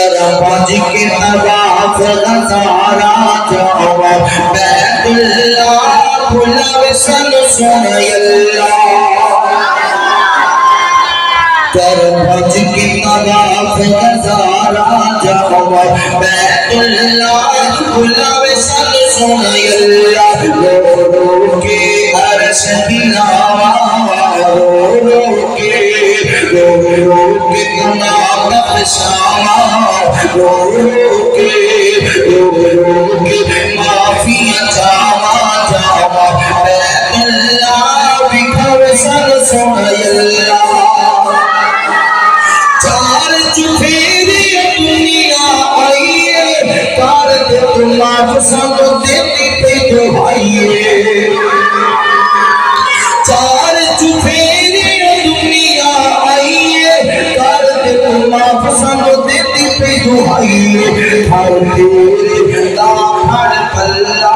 करबज के तवाफ नजारा जावा बैतुल्लाह खुला सन सोना करबज के तवाफ नजारा जावा बैतुल्लाह खुला सन सोना रो के अरश दिलावा रो के गुनाह बख्शावा रो के माफी चावा जावा बैतुल्लाह बिखर सन सोना चार चुफेरे दुनिया आइए कार दे तुमाफ सब देती पे दुहाइए चार चुफेरे दुनिया आइए कार दे तुमाफ सब देती पे दुहाइए हर तेरे दाफड़ कल्ला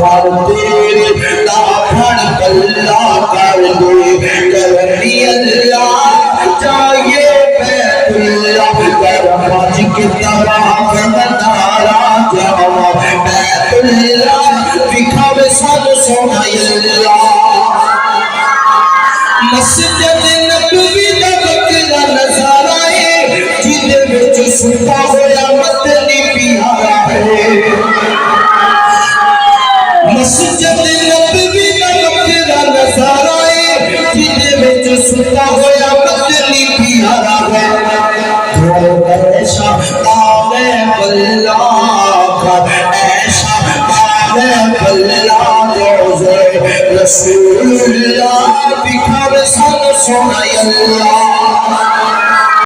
हर तेरे दाफड़ कल्ला कर दे करनी अल्लाह चाहिए करबज के तवाफ नजारा जावा बैतुल्लाह दिखावे सन सोना मस्जिद नबवी दा बकरा नजारा है जिदे विच सुता होया मतली प्यारा है मस्जिद नबवी दा बकरा नजारा है जिदे विच सुता होया मतली प्यारा है ऐसा आवे बल्ला ऐसा आवे बल्ला रोज़े रसूलुल्लाह बिखर सन सोना